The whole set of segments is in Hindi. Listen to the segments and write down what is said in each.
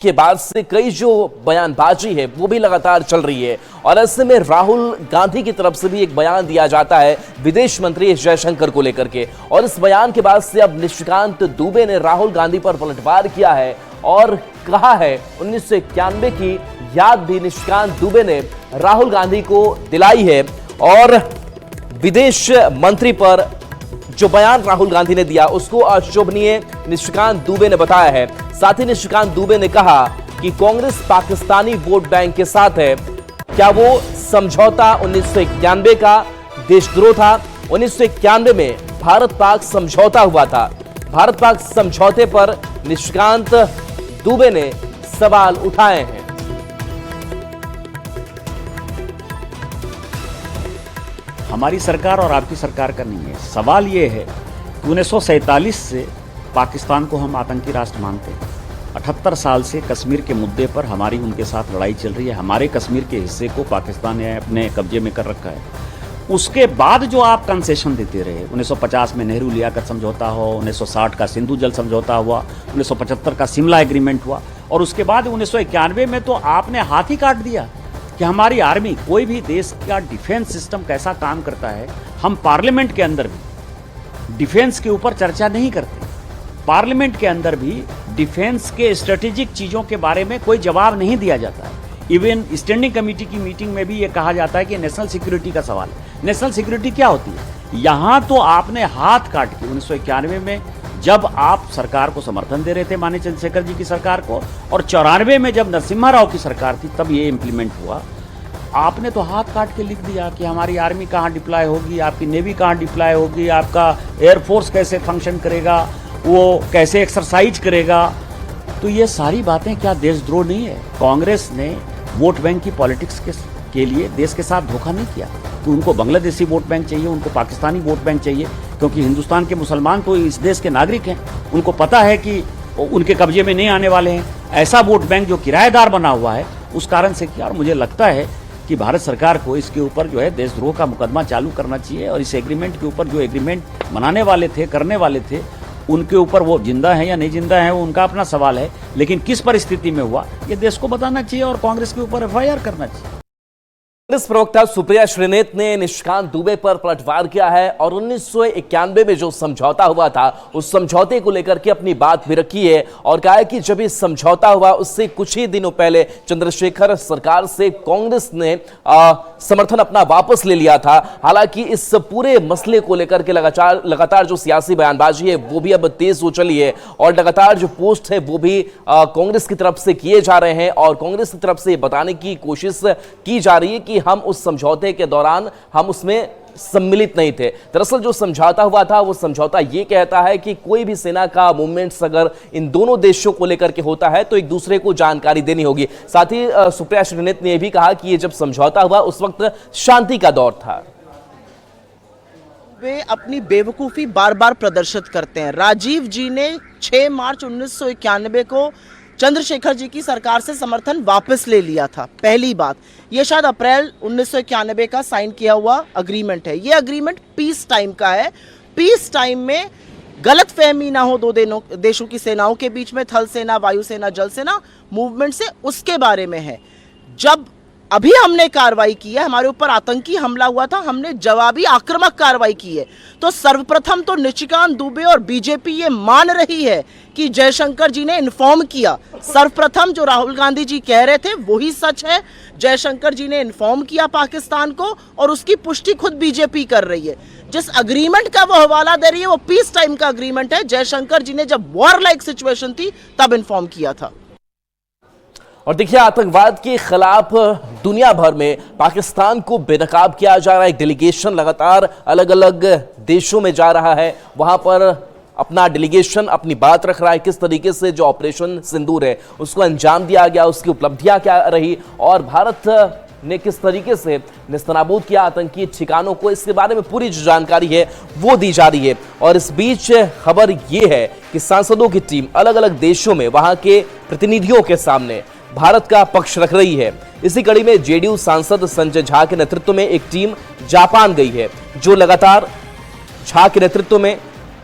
के बाद से कई जो बयानबाजी है वो भी लगातार चल रही है और ऐसे में राहुल गांधी की तरफ से भी एक बयान दिया जाता है विदेश मंत्री एस जयशंकर को लेकर के। और इस बयान के बाद से अब निशिकांत दुबे ने राहुल गांधी पर पलटवार किया है और कहा है 1991 की याद भी निशिकांत दुबे ने राहुल गांधी को दिलाई है। और विदेश मंत्री पर जो बयान राहुल गांधी ने दिया उसको अशोभनीय निशिकांत दुबे ने बताया है। साथ ही निशिकांत दुबे ने कहा कि कांग्रेस पाकिस्तानी वोट बैंक के साथ है। क्या वो समझौता 1991 का देशद्रोह था? 1991 में भारत पाक समझौता हुआ था। भारत पाक समझौते पर निशिकांत दुबे ने सवाल उठाए हैं। हमारी सरकार और आपकी सरकार का नहीं है। सवाल ये है कि 1947 से पाकिस्तान को हम आतंकी राष्ट्र मानते हैं। 78 साल से कश्मीर के मुद्दे पर हमारी उनके साथ लड़ाई चल रही है। हमारे कश्मीर के हिस्से को पाकिस्तान ने अपने कब्जे में कर रखा है। उसके बाद जो आप कंसेशन देते रहे, 1950 में नेहरू लियाकत समझौता हो, 1960 का सिंधु जल समझौता हुआ, 1975 का शिमला एग्रीमेंट हुआ और उसके बाद 1991 में तो आपने हाथ ही काट दिया कि हमारी आर्मी, कोई भी देश का डिफेंस सिस्टम कैसा काम करता है, हम पार्लियामेंट के अंदर भी डिफेंस के ऊपर चर्चा नहीं करते। पार्लियामेंट के अंदर भी डिफेंस के स्ट्रेटेजिक चीज़ों के बारे में कोई जवाब नहीं दिया जाता है। इवन स्टैंडिंग कमेटी की मीटिंग में भी ये कहा जाता है कि नेशनल सिक्योरिटी का सवाल है। नेशनल सिक्योरिटी क्या होती है? यहाँ तो आपने हाथ काट के 1991 में जब आप सरकार को समर्थन दे रहे थे माननीय चंद्रशेखर जी की सरकार को, और 94 में जब नरसिम्हा राव की सरकार थी तब ये इम्प्लीमेंट हुआ। आपने तो हाथ काट के लिख दिया कि हमारी आर्मी कहाँ डिप्लॉय होगी, आपकी नेवी कहाँ डिप्लॉय होगी, आपका एयरफोर्स कैसे फंक्शन करेगा, वो कैसे एक्सरसाइज करेगा। तो ये सारी बातें क्या देशद्रोह नहीं है? कांग्रेस ने वोट बैंक की पॉलिटिक्स के लिए देश के साथ धोखा नहीं किया। तो उनको बांग्लादेशी वोट बैंक चाहिए, उनको पाकिस्तानी वोट बैंक चाहिए, क्योंकि हिंदुस्तान के मुसलमान तो इस देश के नागरिक हैं। उनको पता है कि उनके कब्जे में नहीं आने वाले हैं। ऐसा वोट बैंक जो किराएदार बना हुआ है उस कारण से किया। और मुझे लगता है कि भारत सरकार को इसके ऊपर जो है देशद्रोह का मुकदमा चालू करना चाहिए और इस एग्रीमेंट के ऊपर जो एग्रीमेंट बनाने वाले थे, करने वाले थे, उनके ऊपर वो जिंदा है या नहीं जिंदा है वो उनका अपना सवाल है, लेकिन किस परिस्थिति में हुआ ये देश को बताना चाहिए और कांग्रेस के ऊपर FIR करना चाहिए। कांग्रेस प्रवक्ता सुप्रिया श्रीनेत ने निशिकांत दुबे पर पलटवार किया है और 1991 में जो समझौता हुआ था उस समझौते को लेकर के अपनी बात भी रखी है और कहा है कि जब ये समझौता हुआ उससे कुछ ही दिनों पहले चंद्रशेखर सरकार से कांग्रेस ने समर्थन अपना वापस ले लिया था। हालांकि इस पूरे मसले को लेकर के लगातार जो सियासी बयानबाजी है वो भी अब तेज हो चली है और लगातार जो पोस्ट है वो भी कांग्रेस की तरफ से किए जा रहे हैं और कांग्रेस की तरफ से बताने की कोशिश की जा रही है कि हम उस समझौते के दौरान हम उसमें सम्मिलित नहीं थे। दरअसल जो समझौता हुआ था वो समझौता ये कहता है कि कोई भी सेना का मूवमेंट्स अगर इन दोनों देशों को लेकर के होता है तो एक दूसरे को जानकारी देनी होगी। साथ ही सुप्रिया श्रीनेत ने यह भी कहा कि ये जब समझौता हुआ उस वक्त शांति का दौर था। वे अपनी बेवकूफ़ी बार बार प्रदर्शित करते हैं। राजीव जी ने 6 मार्च 1991 को चंद्रशेखर जी की सरकार से समर्थन वापस ले लिया था। पहली बात, ये शायद अप्रैल 1991 का साइन किया हुआ अग्रीमेंट है। ये अग्रीमेंट पीस टाइम का है। पीस टाइम में गलतफहमी ना हो दो देशों की सेनाओं के बीच में, थल सेना, वायुसेना, जल सेना मूवमेंट से, उसके बारे में है। जब अभी हमने कार्रवाई की है, हमारे ऊपर आतंकी हमला हुआ था, हमने जवाबी आक्रामक कार्रवाई की है, तो सर्वप्रथम तो निशिकांत दुबे और बीजेपी ये मान रही है कि जयशंकर जी ने इन्फॉर्म किया। सर्वप्रथम जो राहुल गांधी जी कह रहे थे वही सच है। जयशंकर जी ने इन्फॉर्म किया पाकिस्तान को और उसकी पुष्टि खुद बीजेपी कर रही है। जिस अग्रीमेंट का वो हवाला दे रही है वो पीस टाइम का अग्रीमेंट है। जयशंकर जी ने जब वॉर लाइक सिचुएशन थी तब इन्फॉर्म किया था। और देखिए, आतंकवाद के खिलाफ दुनिया भर में पाकिस्तान को बेनकाब किया जा रहा है। एक डेलीगेशन लगातार अलग अलग देशों में जा रहा है, वहां पर अपना डेलीगेशन अपनी बात रख रहा है किस तरीके से जो ऑपरेशन सिंदूर है उसको अंजाम दिया गया, उसकी उपलब्धियां क्या रही और भारत ने किस तरीके से नेस्तनाबूद किया आतंकी ठिकानों को, इसके बारे में पूरी जो जानकारी है वो दी जा रही है। और इस बीच खबर ये है कि सांसदों की टीम अलग अलग देशों में वहां के प्रतिनिधियों के सामने भारत का पक्ष रख रही है। इसी कड़ी में जेडीयू सांसद संजय झा के नेतृत्व में एक टीम जापान गई है, जो लगातार झा के नेतृत्व में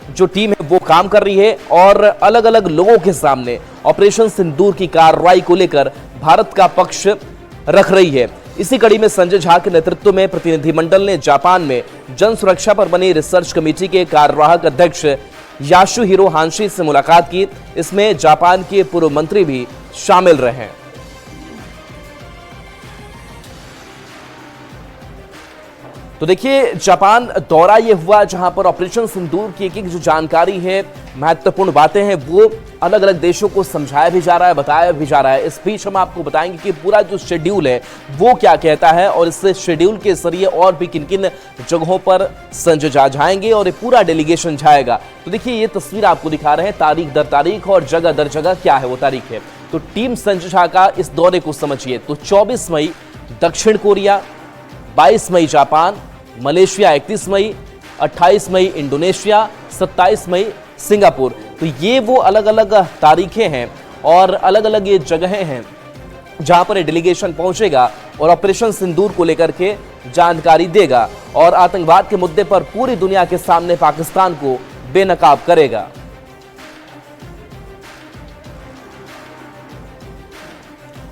जो टीम है वो काम कर रही है और अलग अलग लोगों के सामने ऑपरेशन सिंदूर की कार्रवाई को लेकर भारत का पक्ष रख रही है। इसी कड़ी में संजय झा के नेतृत्व में प्रतिनिधिमंडल ने जापान में जन सुरक्षा पर बनी रिसर्च कमेटी के कार्यवाहक अध्यक्ष यासुहिरो हांशी से मुलाकात की। इसमें जापान के पूर्व मंत्री भी शामिल रहे। तो देखिए, जापान दौरा ये हुआ जहां पर ऑपरेशन सिंदूर की एक जो जानकारी है, महत्वपूर्ण बातें हैं, वो अलग अलग देशों को समझाया भी जा रहा है, बताया भी जा रहा है। इस बीच हम आपको बताएंगे कि पूरा जो शेड्यूल है वो क्या कहता है और इस शेड्यूल के जरिए और भी किन किन जगहों पर संजय झा जाएंगे और ये पूरा डेलीगेशन जाएगा। तो देखिए, ये तस्वीर आपको दिखा रहे हैं तारीख दर तारीख और जगह दर जगह क्या है वो तारीख है। तो टीम संजय झा का इस दौरे को समझिए तो 24 मई दक्षिण कोरिया, 22 मई जापान, मलेशिया 31 मई, 28 मई इंडोनेशिया, 27 मई सिंगापुर। तो ये वो अलग अलग तारीखें हैं और अलग अलग ये जगहें हैं जहां पर ये डेलीगेशन पहुंचेगा और ऑपरेशन सिंदूर को लेकर के जानकारी देगा और आतंकवाद के मुद्दे पर पूरी दुनिया के सामने पाकिस्तान को बेनकाब करेगा।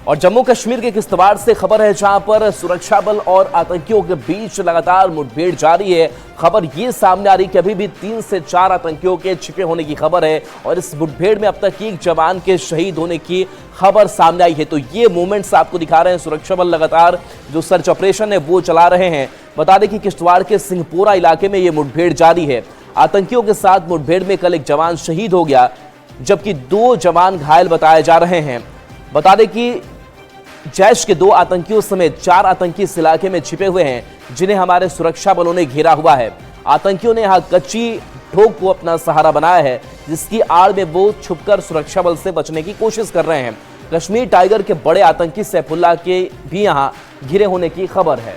और जम्मू कश्मीर के किश्तवाड़ से खबर है जहां पर सुरक्षा बल और आतंकियों के बीच लगातार मुठभेड़ जारी है। खबर ये सामने आ रही कि अभी भी 3 से 4 आतंकियों के छिपे होने की खबर है और इस मुठभेड़ में अब तक एक जवान के शहीद होने की खबर सामने आई है। तो ये मूवमेंट्स आपको दिखा रहे हैं, सुरक्षा बल लगातार जो सर्च ऑपरेशन है वो चला रहे हैं। बता दें कि किश्तवाड़ के सिंहपुरा इलाके में ये मुठभेड़ जारी है। आतंकियों के साथ मुठभेड़ में कल एक जवान शहीद हो गया जबकि 2 जवान घायल बताए जा रहे हैं। बता दें कि जैश के 2 आतंकियों समेत 4 आतंकी इस इलाके में छिपे हुए हैं जिन्हें हमारे सुरक्षा बलों ने घेरा हुआ है। आतंकियों ने यहां कच्ची ढोक को अपना सहारा बनाया है जिसकी आड़ में वो छुपकर सुरक्षा बल से बचने की कोशिश कर रहे हैं। कश्मीर टाइगर के बड़े आतंकी सैफुल्लाह के भी यहां घिरे होने की खबर है।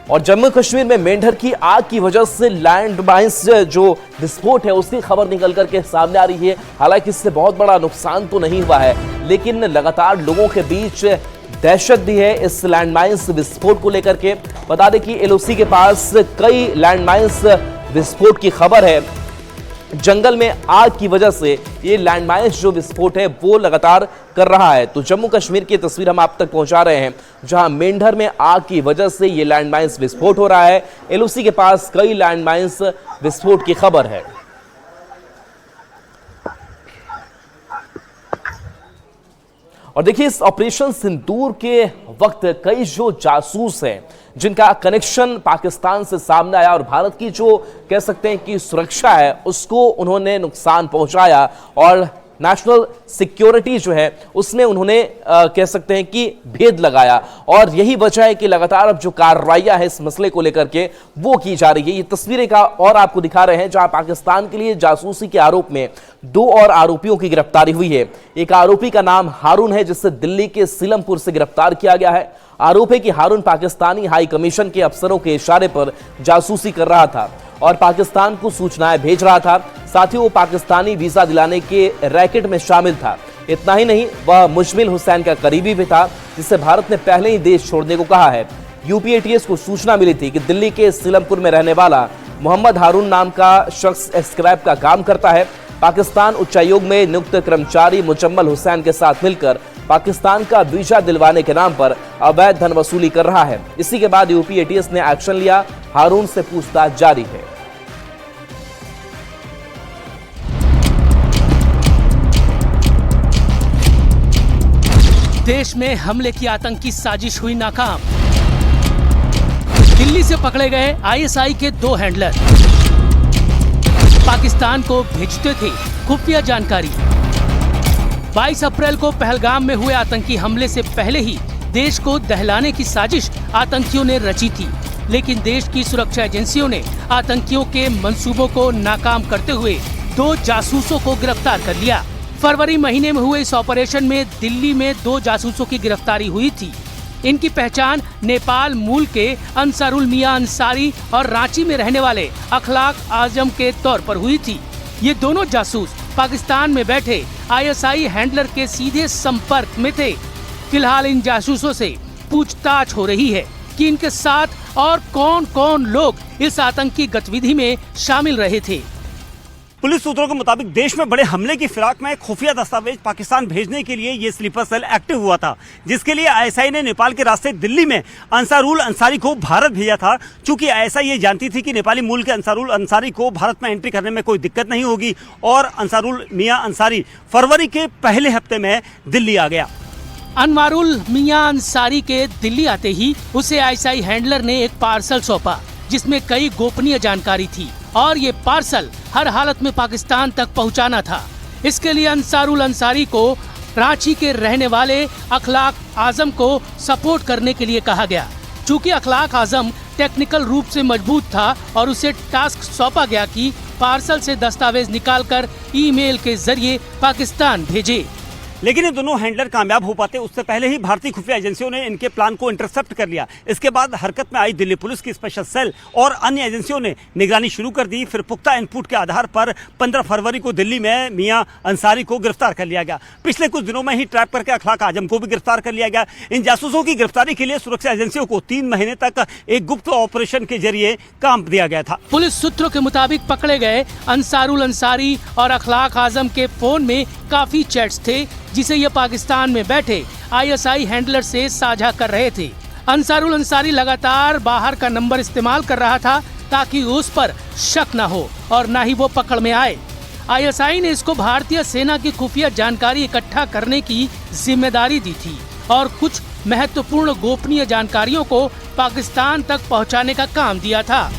और जम्मू कश्मीर में मेंढर की आग की वजह से लैंड माइंस जो विस्फोट है उसकी खबर निकल करके सामने आ रही है। हालांकि इससे बहुत बड़ा नुकसान तो नहीं हुआ है लेकिन लगातार लोगों के बीच दहशत भी है इस लैंड माइंस विस्फोट को लेकर के। बता दें कि एलओसी के पास कई लैंड माइंस विस्फोट की खबर है। जंगल में आग की वजह से ये लैंडमाइंस जो विस्फोट है वो लगातार कर रहा है। तो जम्मू कश्मीर की तस्वीर हम आप तक पहुंचा रहे हैं जहां मेंढर में आग की वजह से ये लैंडमाइंस विस्फोट हो रहा है। एलओसी के पास कई लैंडमाइंस विस्फोट की खबर है। और देखिए, इस ऑपरेशन सिंदूर के वक्त कई जो जासूस हैं जिनका कनेक्शन पाकिस्तान से सामने आया और भारत की जो कह सकते हैं कि सुरक्षा है उसको उन्होंने नुकसान पहुंचाया और नेशनल सिक्योरिटी जो है उसमें उन्होंने कह सकते हैं कि भेद लगाया। और यही वजह है कि लगातार अब जो कार्रवाइयां है इस मसले को लेकर के वो की जा रही है। ये तस्वीरें का और आपको दिखा रहे हैं जहां पाकिस्तान के लिए जासूसी के आरोप में 2 और आरोपियों की गिरफ्तारी हुई है। एक आरोपी का नाम हारून है जिसे दिल्ली के सीलमपुर से गिरफ्तार किया गया है। आरोप है कि हारून पाकिस्तानी हाई कमीशन के अफसरों के इशारे पर जासूसी कर रहा था और पाकिस्तान को सूचनाएं भेज रहा था। साथ ही वो पाकिस्तानी वीजा दिलाने के रैकेट में शामिल था। इतना ही नहीं, वह मुजमिल हुसैन का करीबी भी था जिसे भारत ने पहले ही देश छोड़ने को कहा है। यूपीएटीएस को सूचना मिली थी कि दिल्ली के सीलमपुर में रहने वाला मोहम्मद हारून नाम का शख्स स्क्रैप का काम करता है। पाकिस्तान उच्चायोग में नियुक्त कर्मचारी मुजम्मल हुसैन के साथ मिलकर पाकिस्तान का वीजा दिलवाने के नाम पर अवैध धन वसूली कर रहा है। इसी के बाद यूपीएटीएस ने एक्शन लिया। हारून से पूछताछ जारी है। देश में हमले की आतंकी साजिश हुई नाकाम। दिल्ली से पकड़े गए आईएसआई के 2 हैंडलर पाकिस्तान को भेजते थे खुफिया जानकारी। 22 अप्रैल को पहलगाम में हुए आतंकी हमले से पहले ही देश को दहलाने की साजिश आतंकियों ने रची थी, लेकिन देश की सुरक्षा एजेंसियों ने आतंकियों के मंसूबों को नाकाम करते हुए 2 जासूसों को गिरफ्तार कर लिया। फरवरी महीने में हुए इस ऑपरेशन में दिल्ली में 2 जासूसों की गिरफ्तारी हुई थी। इनकी पहचान नेपाल मूल के अंसारुल मियां अंसारी और रांची में रहने वाले अखलाक आजम के तौर पर हुई थी। ये दोनों जासूस पाकिस्तान में बैठे आईएसआई हैंडलर के सीधे संपर्क में थे। फिलहाल इन जासूसों से पूछताछ हो रही है। कि इनके साथ और कौन कौन लोग इस आतंकी गतिविधि में शामिल रहे थे। पुलिस सूत्रों के मुताबिक देश में बड़े हमले की फिराक में खुफिया दस्तावेज पाकिस्तान भेजने के लिए ये स्लीपर सेल एक्टिव हुआ था, जिसके लिए आईएसआई ने नेपाल के रास्ते दिल्ली में अंसारुल अंसारी को भारत भेजा था। चूंकि आईएसआई ये जानती थी कि नेपाली मूल के अंसारुल अंसारी को भारत में एंट्री करने में कोई दिक्कत नहीं होगी और अंसारुल मियां अंसारी फरवरी के पहले हफ्ते में दिल्ली आ गया। अनवारुल मियां अंसारी के दिल्ली आते ही उसे आईएसआई हैंडलर ने एक पार्सल सौंपा जिसमें कई गोपनीय जानकारी थी और ये पार्सल हर हालत में पाकिस्तान तक पहुंचाना था। इसके लिए अंसारुल अंसारी को रांची के रहने वाले अखलाक आजम को सपोर्ट करने के लिए कहा गया। चूंकि अखलाक आजम टेक्निकल रूप से मजबूत था और उसे टास्क सौंपा गया कि पार्सल से दस्तावेज निकालकर ईमेल के जरिए पाकिस्तान भेजे। लेकिन ये दोनों हैंडलर कामयाब हो पाते उससे पहले ही भारतीय खुफिया एजेंसियों ने इनके प्लान को इंटरसेप्ट कर लिया। इसके बाद हरकत में आई दिल्ली पुलिस की स्पेशल सेल और अन्य एजेंसियों ने निगरानी शुरू कर दी। फिर पुख्ता इनपुट के आधार पर 15 फरवरी को दिल्ली में मियां अंसारी को गिरफ्तार कर लिया गया। पिछले कुछ दिनों में ही ट्रैप करके अखलाक आजम को भी गिरफ्तार कर लिया गया। इन जासूसों की गिरफ्तारी के लिए सुरक्षा एजेंसियों को 3 महीने तक एक गुप्त ऑपरेशन के जरिए काम दिया गया था। पुलिस सूत्रों के मुताबिक पकड़े गए अंसारुल अंसारी और अखलाक आजम के फोन में काफी चैट्स थे जिसे ये पाकिस्तान में बैठे आईएसआई हैंडलर से साझा कर रहे थे। अंसारुल अंसारी लगातार बाहर का नंबर इस्तेमाल कर रहा था ताकि उस पर शक न हो और न ही वो पकड़ में आए। आईएसआई ने इसको भारतीय सेना की खुफिया जानकारी इकट्ठा करने की जिम्मेदारी दी थी और कुछ महत्वपूर्ण गोपनीय जानकारियों को पाकिस्तान तक पहुंचाने का काम दिया था।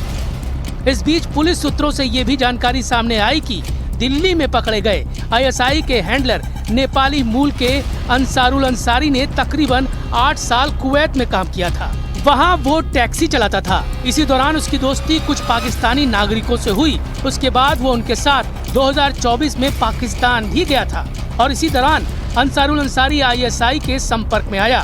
इस बीच पुलिस सूत्रों से ये भी जानकारी सामने आई कि दिल्ली में पकड़े गए आईएसआई के हैंडलर नेपाली मूल के अंसारुल अंसारी ने तकरीबन 8 साल कुवैत में काम किया था। वहां वो टैक्सी चलाता था। इसी दौरान उसकी दोस्ती कुछ पाकिस्तानी नागरिकों से हुई। उसके बाद वो उनके साथ 2024 में पाकिस्तान भी गया था और इसी दौरान अंसारुल अंसारी आईएसआई के संपर्क में आया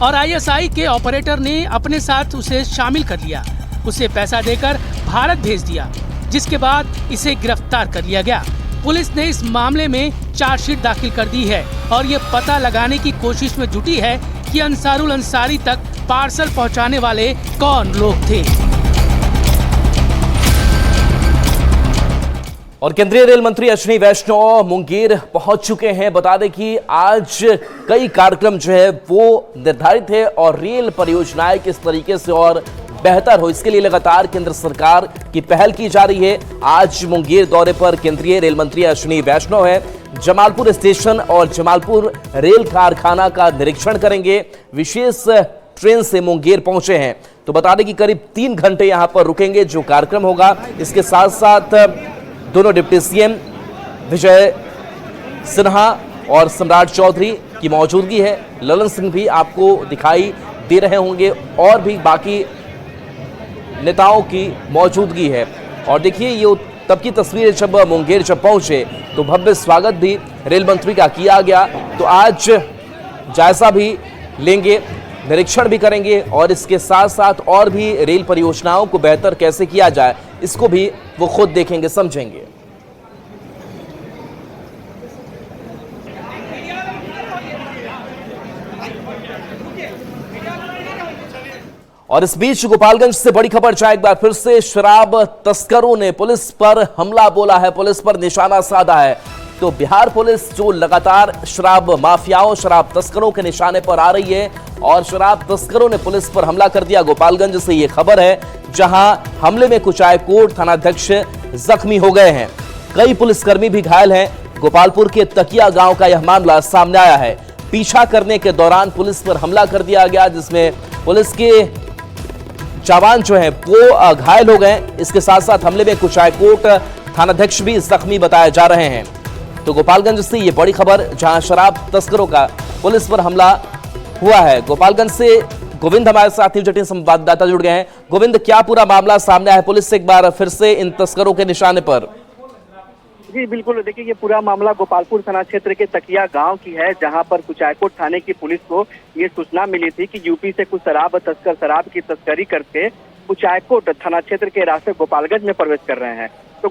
और आईएसआई के ऑपरेटर ने अपने साथ उसे शामिल कर लिया। उसे पैसा देकर भारत भेज दिया, जिसके बाद इसे गिरफ्तार कर लिया गया। पुलिस ने इस मामले में चार्जशीट दाखिल कर दी है और ये पता लगाने की कोशिश में जुटी है कि अंसारुल अंसारी तक पार्सल पहुंचाने वाले कौन लोग थे। और केंद्रीय रेल मंत्री अश्विनी वैष्णव मुंगेर पहुंच चुके हैं। बता दें कि आज कई कार्यक्रम जो है वो निर्धारित है और रेल परियोजनाएं किस तरीके से और बेहतर हो इसके लिए लगातार केंद्र सरकार की पहल की जा रही है। आज मुंगेर दौरे पर केंद्रीय रेल मंत्री अश्विनी वैष्णव है। जमालपुर स्टेशन और जमालपुर रेल कारखाना का निरीक्षण करेंगे। विशेष ट्रेन से मुंगेर पहुंचे हैं तो बता दें कि करीब 3 घंटे यहां पर रुकेंगे जो कार्यक्रम होगा। इसके साथ साथ दोनों डिप्टी सीएम विजय सिन्हा और सम्राट चौधरी की मौजूदगी है। ललन सिंह भी आपको दिखाई दे रहे होंगे और भी बाकी नेताओं की मौजूदगी है। और देखिए ये तब की तस्वीर जब मुंगेर जब पहुंचे तो भव्य स्वागत भी रेल मंत्री का किया गया। तो आज जायजा भी लेंगे, निरीक्षण भी करेंगे और इसके साथ साथ और भी रेल परियोजनाओं को बेहतर कैसे किया जाए इसको भी वो खुद देखेंगे, समझेंगे। और इस बीच गोपालगंज से बड़ी खबर चाहे एक बार फिर से शराब तस्करों ने पुलिस पर हमला बोला है, पुलिस पर निशाना साधा है। तो बिहार पुलिस जो लगातार शराब माफियाओं शराब तस्करों के निशाने पर आ रही है और शराब तस्करों ने पुलिस पर हमला कर दिया। गोपालगंज से ये खबर है जहां हमले में कुचायकोट थानाध्यक्ष जख्मी हो गए हैं, कई पुलिसकर्मी भी घायल हैं। गोपालपुर के तकिया गांव का यह मामला सामने आया है। पीछा करने के दौरान पुलिस पर हमला कर दिया गया जिसमें पुलिस के जवान जो है वो घायल हो गए। इसके साथ साथ हमले में कुचायकोट थानाध्यक्ष भी जख्मी बताए जा रहे हैं। तो गोपालगंज से ये बड़ी खबर जहां शराब तस्करों का पुलिस पर हमला हुआ है। गोपालगंज से गोविंद हमारे साथ जटिल संवाददाता जुड़ गए हैं। गोविंद, क्या पूरा मामला सामने आया है? पुलिस एक बार फिर से इन तस्करों के निशाने पर। जी बिल्कुल, देखिए ये पूरा मामला गोपालपुर थाना क्षेत्र के तकिया गांव की है जहां पर कुचायकोट थाने की पुलिस को ये सूचना मिली थी कि यूपी से कुछ शराब तस्कर शराब की तस्करी करके कुचायकोट थाना क्षेत्र के रास्ते गोपालगंज में प्रवेश कर रहे हैं। तो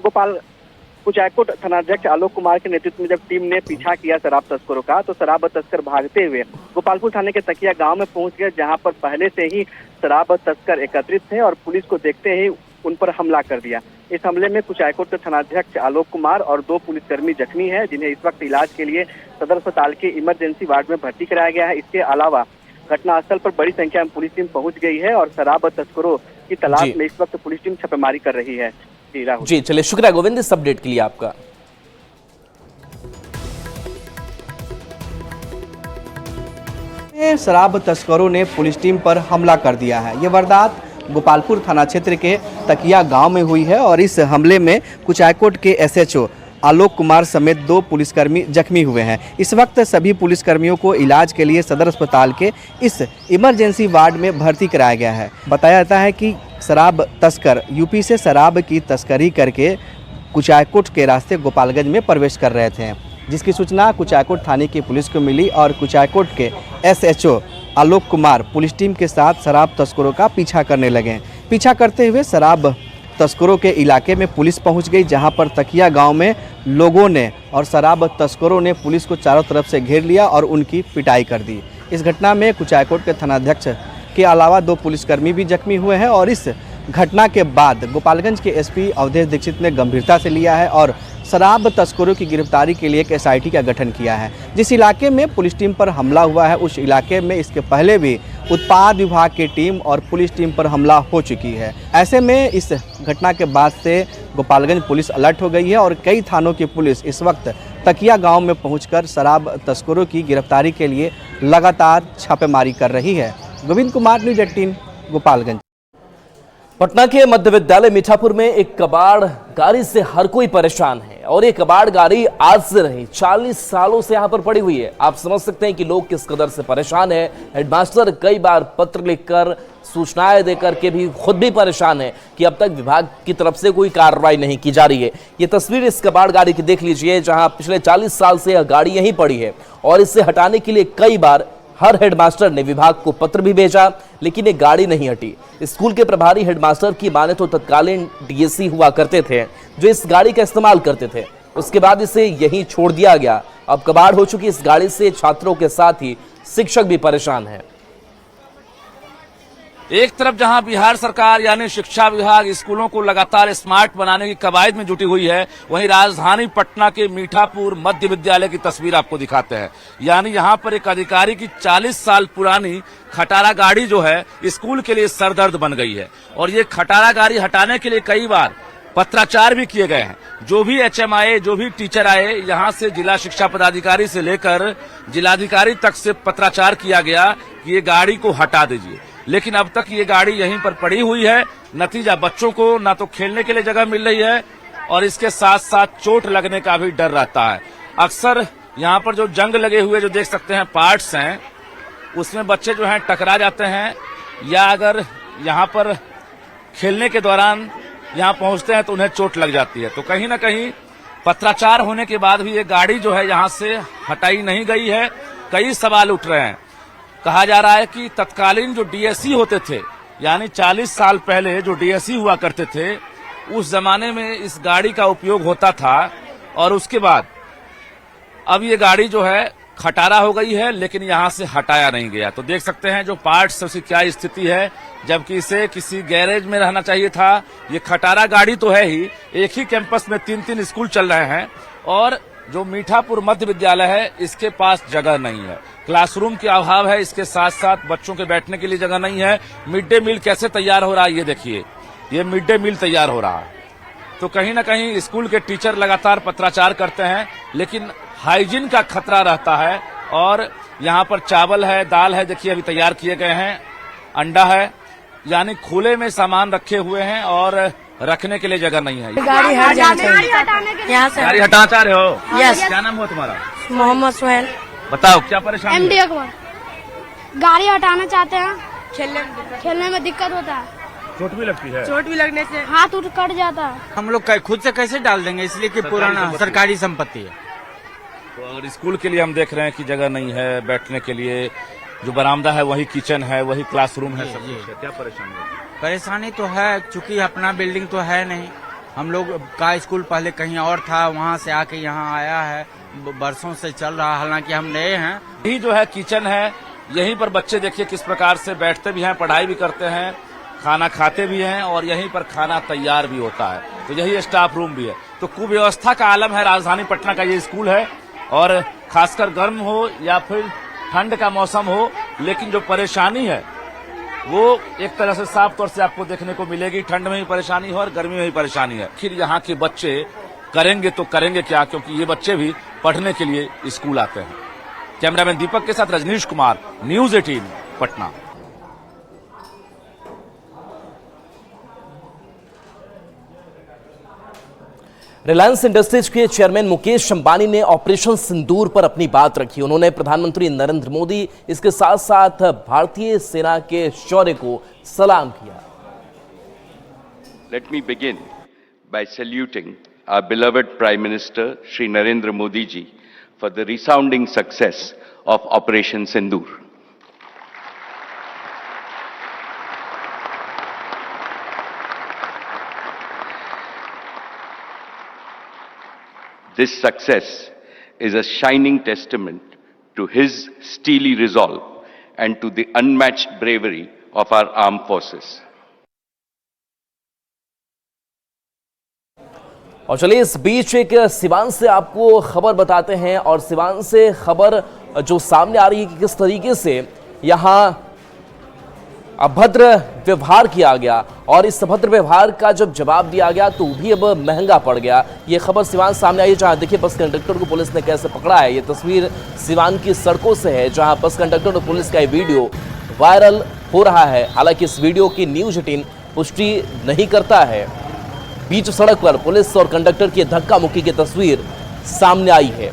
कुचायकोट थानाध्यक्ष आलोक कुमार के नेतृत्व में जब टीम ने पीछा किया शराब तस्करों का, तो शराब तस्कर भागते हुए गोपालपुर थाने के तकिया गांव में पहुंच गए, जहां पर पहले से ही शराब तस्कर एकत्रित थे और पुलिस को देखते ही उन पर हमला कर दिया। इस हमले में कुचायकोट थानाध्यक्ष आलोक कुमार और 2 पुलिसकर्मी जख्मी हैं, जिन्हें इस वक्त इलाज के लिए सदर अस्पताल के इमरजेंसी वार्ड में भर्ती कराया गया है। इसके अलावा घटनास्थल पर बड़ी संख्या में पुलिस टीम पहुंच गई है और शराब तस्करों की तलाश में इस वक्त पुलिस टीम छापेमारी कर रही है। जी राहुल जी, चलिए शुक्रिया गोविंद इस अपडेट के लिए आपका। शराब तस्करों ने पुलिस टीम पर हमला कर दिया है। ये वारदात गोपालपुर थाना क्षेत्र के तकिया गांव में हुई है और इस हमले में कुचायकोट के एसएचओ आलोक कुमार समेत 2 पुलिसकर्मी जख्मी हुए हैं। इस वक्त सभी पुलिसकर्मियों को इलाज के लिए सदर अस्पताल के इस इमरजेंसी वार्ड में भर्ती कराया गया है। बताया जाता है कि शराब तस्कर यूपी से शराब की तस्करी करके कुचायकोट के रास्ते गोपालगंज में प्रवेश कर रहे थे, जिसकी सूचना कुचायकोट थाने की पुलिस को मिली और कुचायकोट के SHO Alok Kumar police team के साथ शराब तस्करों का पीछा करने लगे। पीछा करते हुए शराब तस्करों के इलाके में पुलिस पहुंच गई, जहां पर तकिया गांव में लोगों ने और शराब तस्करों ने पुलिस को चारों तरफ से घेर लिया और उनकी पिटाई कर दी। इस घटना में कुचायकोट के थानाध्यक्ष के अलावा 2 पुलिसकर्मी भी जख्मी हुए हैं और इस घटना के बाद गोपालगंज के एसपी अवधेश दीक्षित ने गंभीरता से लिया है और शराब तस्करों की गिरफ्तारी के लिए एक एसआईटी का गठन किया है। जिस इलाके में पुलिस टीम पर हमला हुआ है, उस इलाके में इसके पहले भी उत्पाद विभाग की टीम और पुलिस टीम पर हमला हो चुकी है। ऐसे में इस घटना के बाद से गोपालगंज पुलिस अलर्ट हो गई है और कई थानों की पुलिस इस वक्त तकिया गांव में पहुंचकर शराब तस्करों की गिरफ्तारी के लिए लगातार छापेमारी कर रही है। गोविंद कुमार, न्यूज़ 18, गोपालगंज। पटना के मध्य विद्यालय मीठापुर में एक कबाड़ गाड़ी से हर कोई परेशान है और ये कबाड़ गाड़ी आज से नहीं 40 सालों से यहाँ पर पड़ी हुई है। आप समझ सकते हैं कि लोग किस कदर से परेशान है। हेडमास्टर कई बार पत्र लिखकर सूचनाएं देकर के भी खुद भी परेशान है कि अब तक विभाग की तरफ से कोई कार्रवाई नहीं की जा रही है। ये तस्वीर इस कबाड़ गाड़ी की देख लीजिए, जहां पिछले 40 साल से यह गाड़ी यहीं पड़ी है और इसे हटाने के लिए कई बार हर हेडमास्टर ने विभाग को पत्र भी भेजा, लेकिन ये गाड़ी नहीं हटी। स्कूल के प्रभारी हेडमास्टर की माने तो तत्कालीन डीएससी हुआ करते थे, जो इस गाड़ी का इस्तेमाल करते थे। उसके बाद इसे यहीं छोड़ दिया गया। अब कबाड़ हो चुकी इस गाड़ी से छात्रों के साथ ही शिक्षक भी परेशान हैं। एक तरफ जहां बिहार सरकार यानी शिक्षा विभाग स्कूलों को लगातार स्मार्ट बनाने की कवायद में जुटी हुई है, वहीं राजधानी पटना के मीठापुर मध्य विद्यालय की तस्वीर आपको दिखाते हैं। यानी यहां पर एक अधिकारी की 40 साल पुरानी खटारा गाड़ी जो है स्कूल के लिए सरदर्द बन गई है और ये खटारा गाड़ी हटाने के लिए कई बार पत्राचार भी किए गए हैं। जो भी एचएमआई, जो भी टीचर आए, यहां से जिला शिक्षा पदाधिकारी से लेकर जिलाधिकारी तक से पत्राचार किया गया कि ये गाड़ी को हटा दीजिए, लेकिन अब तक ये गाड़ी यहीं पर पड़ी हुई है। नतीजा बच्चों को ना तो खेलने के लिए जगह मिल रही है और इसके साथ साथ चोट लगने का भी डर रहता है। अक्सर यहाँ पर जो जंग लगे हुए जो देख सकते हैं पार्ट्स हैं, उसमें बच्चे जो हैं टकरा जाते हैं या अगर यहाँ पर खेलने के दौरान यहाँ पहुंचते हैं तो उन्हें चोट लग जाती है। तो कहीं ना कहीं पत्राचार होने के बाद भी ये गाड़ी जो है यहाँ से हटाई नहीं गई है। कई सवाल उठ रहे हैं। कहा जा रहा है कि तत्कालीन जो डीएससी होते थे, यानी 40 साल पहले जो डीएससी हुआ करते थे, उस जमाने में इस गाड़ी का उपयोग होता था और उसके बाद अब ये गाड़ी जो है खटारा हो गई है, लेकिन यहाँ से हटाया नहीं गया। तो देख सकते हैं जो पार्ट्स उसकी क्या स्थिति है, जबकि इसे किसी गैरेज में रहना चाहिए था। ये खटारा गाड़ी तो है ही, एक ही कैंपस में 3-3 स्कूल चल रहे हैं और जो मीठापुर मध्य विद्यालय है इसके पास जगह नहीं है। क्लासरूम के अभाव है, इसके साथ साथ बच्चों के बैठने के लिए जगह नहीं है। मिड डे मील कैसे तैयार हो रहा है ये देखिए, ये मिड डे मील तैयार हो रहा है। तो कहीं ना कहीं स्कूल के टीचर लगातार पत्राचार करते हैं, लेकिन हाइजीन का खतरा रहता है। और यहाँ पर चावल है, दाल है, देखिए अभी तैयार किए गए हैं, अंडा है, यानी खुले में सामान रखे हुए हैं और रखने के लिए जगह नहीं है। गाड़ी हट जाना चाहिए यहाँ से। गाड़ी हटाना चाह रहे हो? यस। क्या नाम हुआ तुम्हारा? मोहम्मद सुहेल। बताओ क्या परेशानी है? MD अकबर। गाड़ी हटाना चाहते हैं, खेलने में दिक्कत होता है, चोट भी लगती है। चोट भी लगने से हाथ उठ कट जाता है। हम लोग खुद से कैसे डाल देंगे, इसलिए कि पुराना सरकारी संपत्ति है। तो अगर स्कूल के लिए हम देख रहे हैं कि जगह नहीं है बैठने के लिए, जो बरामदा है वही किचन है, वही क्लासरूम है, सब कुछ है, क्या परेशानी है? परेशानी तो है, चूंकि अपना बिल्डिंग तो है नहीं, हम लोग का स्कूल पहले कहीं और था, वहाँ से आके यहाँ आया है, बरसों से चल रहा, हालांकि हम नए हैं। यही जो है किचन है, यहीं पर बच्चे देखिए किस प्रकार से बैठते भी हैं, पढ़ाई भी करते हैं, खाना खाते भी हैं और यहीं पर खाना तैयार भी होता है। तो यही स्टाफ रूम भी है। तो कुव्यवस्था का आलम है राजधानी पटना का ये स्कूल है। और खासकर गर्म हो या फिर ठंड का मौसम हो, लेकिन जो परेशानी है वो एक तरह से साफ तौर से आपको देखने को मिलेगी। ठंड में भी परेशानी है और गर्मी में भी परेशानी है। आखिर यहाँ के बच्चे करेंगे तो करेंगे क्या, क्योंकि ये बच्चे भी पढ़ने के लिए स्कूल आते हैं। कैमरामैन दीपक के साथ रजनीश कुमार, न्यूज 18 पटना। रिलायंस इंडस्ट्रीज के चेयरमैन मुकेश अंबानी ने ऑपरेशन सिंदूर पर अपनी बात रखी। उन्होंने प्रधानमंत्री नरेंद्र मोदी, इसके साथ साथ भारतीय सेना के शौर्य को सलाम किया। Let me begin by saluting our beloved Prime Minister Shri Narendra Modi ji for the resounding success of Operation Sindoor. This success is a shining testament to his steely resolve and to the unmatched bravery of our armed forces. और चलिए इस बीच एक सिवान से आपको खबर बताते हैं। और सिवान से खबर जो सामने आ रही है कि किस तरीके से यहां अभद्र व्यवहार किया गया और इस अभद्र व्यवहार का जब जवाब दिया गया तो भी अब महंगा पड़ गया। ये खबर सिवान सामने आई है, जहां देखिए बस कंडक्टर को पुलिस ने कैसे पकड़ा है। ये तस्वीर सिवान की सड़कों से है, जहां बस कंडक्टर और पुलिस का ये वीडियो वायरल हो रहा है। हालांकि इस वीडियो की न्यूज 18 पुष्टि नहीं करता है। बीच सड़क पर पुलिस और कंडक्टर की धक्का मुक्की की तस्वीर सामने आई है।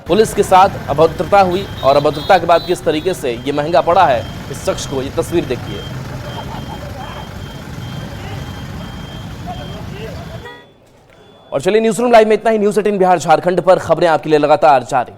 पुलिस के साथ अभद्रता हुई और अभद्रता के बाद किस तरीके से ये महंगा पड़ा है इस शख्स को, ये तस्वीर देखिए। और चलिए न्यूज़ रूम लाइव में इतना ही। न्यूज़ 18 बिहार झारखंड पर खबरें आपके लिए लगातार जारी।